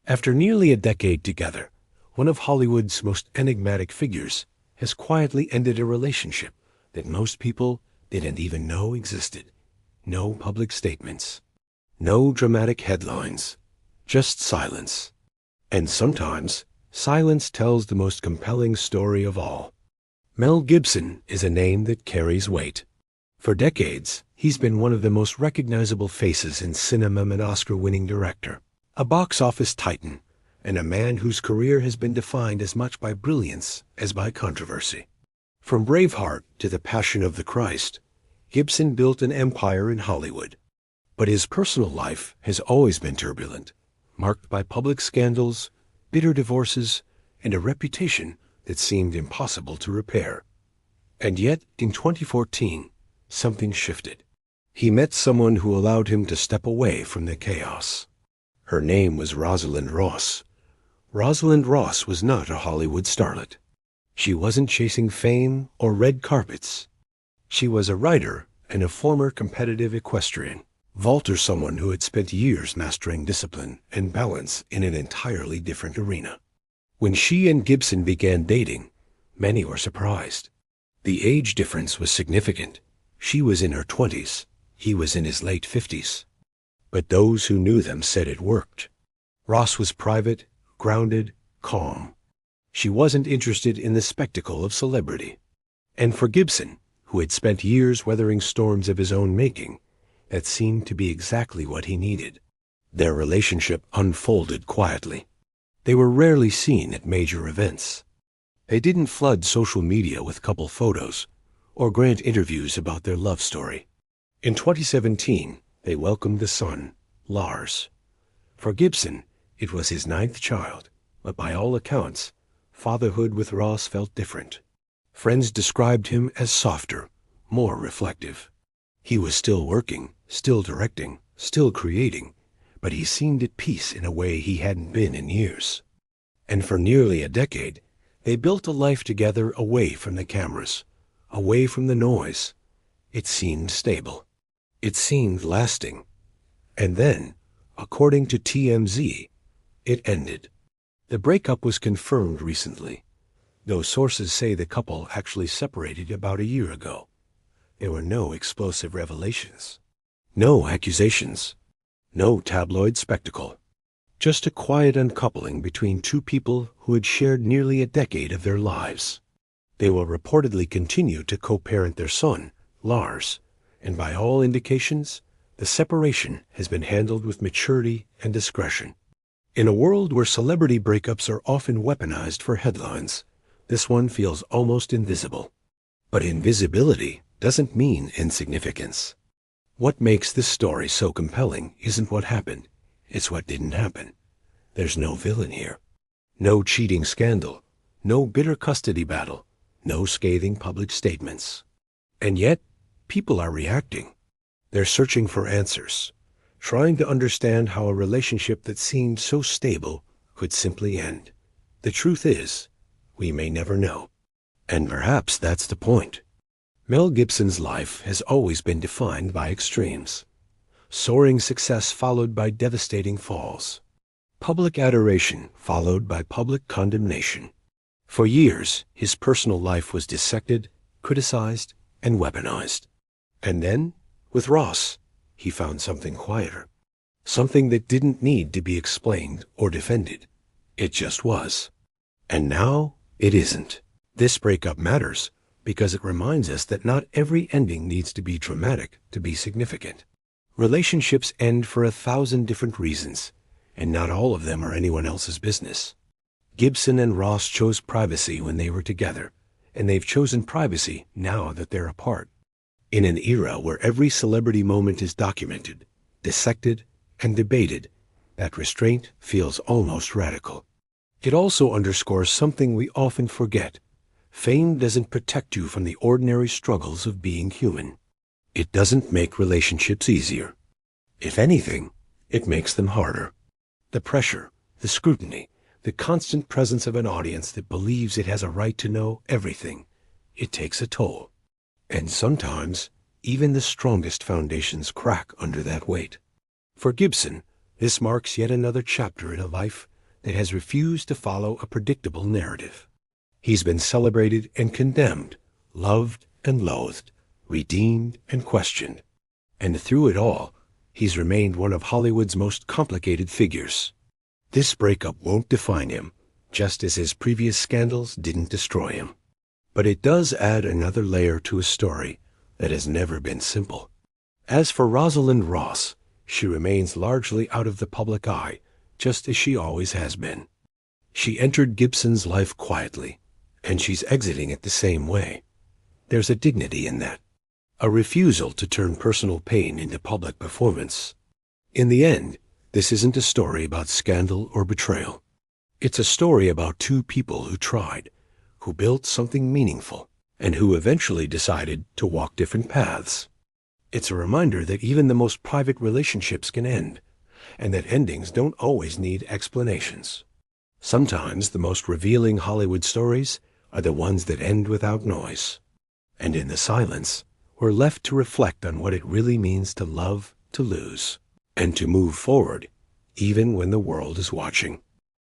After nearly a decade together, one of Hollywood's most enigmatic figures has quietly ended a relationship that most people didn't even know existed. No public statements, no dramatic headlines, just silence. And sometimes, silence tells the most compelling story of all. Mel Gibson is a name that carries weight. For decades, he's been one of the most recognizable faces in cinema, an Oscar-winning director, a box office titan, and a man whose career has been defined as much by brilliance as by controversy. From Braveheart to The Passion of the Christ, Gibson built an empire in Hollywood. But his personal life has always been turbulent, marked by public scandals, bitter divorces, and a reputation that seemed impossible to repair. And yet, in 2014, something shifted. He met someone who allowed him to step away from the chaos. Her name was Rosalind Ross. Rosalind Ross was not a Hollywood starlet. She wasn't chasing fame or red carpets. She was a writer and a former competitive equestrian, vaulter, someone who had spent years mastering discipline and balance in an entirely different arena. When she and Gibson began dating, many were surprised. The age difference was significant. She was in her 20s, he was in his late 50s. But those who knew them said it worked. Ross was private, grounded, calm. She wasn't interested in the spectacle of celebrity. And for Gibson, who had spent years weathering storms of his own making, that seemed to be exactly what he needed. Their relationship unfolded quietly. They were rarely seen at major events. They didn't flood social media with couple photos or grant interviews about their love story. In 2017, they welcomed the son, Lars. For Gibson, it was his 9th child, but by all accounts, fatherhood with Ross felt different. Friends described him as softer, more reflective. He was still working, still directing, still creating, but he seemed at peace in a way he hadn't been in years. And for nearly a decade, they built a life together away from the cameras, away from the noise. It seemed stable. It seemed lasting. And then, according to TMZ, it ended. The breakup was confirmed recently, though sources say the couple actually separated about a year ago. There were no explosive revelations, no accusations, no tabloid spectacle. Just a quiet uncoupling between two people who had shared nearly a decade of their lives. They will reportedly continue to co-parent their son, Lars, and by all indications, the separation has been handled with maturity and discretion. In a world where celebrity breakups are often weaponized for headlines, this one feels almost invisible. But invisibility doesn't mean insignificance. What makes this story so compelling isn't what happened, it's what didn't happen. There's no villain here. No cheating scandal, no bitter custody battle, no scathing public statements. And yet, people are reacting. They're searching for answers, trying to understand how a relationship that seemed so stable could simply end. The truth is, we may never know. And perhaps that's the point. Mel Gibson's life has always been defined by extremes. Soaring success followed by devastating falls. Public adoration followed by public condemnation. For years, his personal life was dissected, criticized, and weaponized. And then, with Ross, he found something quieter. Something that didn't need to be explained or defended. It just was. And now, it isn't. This breakup matters because it reminds us that not every ending needs to be dramatic to be significant. Relationships end for 1,000 different reasons, and not all of them are anyone else's business. Gibson and Ross chose privacy when they were together, and they've chosen privacy now that they're apart. In an era where every celebrity moment is documented, dissected, and debated, that restraint feels almost radical. It also underscores something we often forget. Fame doesn't protect you from the ordinary struggles of being human. It doesn't make relationships easier. If anything, it makes them harder. The pressure, the scrutiny, the constant presence of an audience that believes it has a right to know everything, it takes a toll. And sometimes, even the strongest foundations crack under that weight. For Gibson, this marks yet another chapter in a life that has refused to follow a predictable narrative. He's been celebrated and condemned, loved and loathed, redeemed and questioned. And through it all, he's remained one of Hollywood's most complicated figures. This breakup won't define him, just as his previous scandals didn't destroy him. But it does add another layer to a story that has never been simple. As for Rosalind Ross, she remains largely out of the public eye, just as she always has been. She entered Gibson's life quietly, and she's exiting it the same way. There's a dignity in that, a refusal to turn personal pain into public performance. In the end, this isn't a story about scandal or betrayal. It's a story about two people who tried, who built something meaningful, and who eventually decided to walk different paths. It's a reminder that even the most private relationships can end, and that endings don't always need explanations. Sometimes the most revealing Hollywood stories are the ones that end without noise. And in the silence, we're left to reflect on what it really means to love, to lose, and to move forward, even when the world is watching.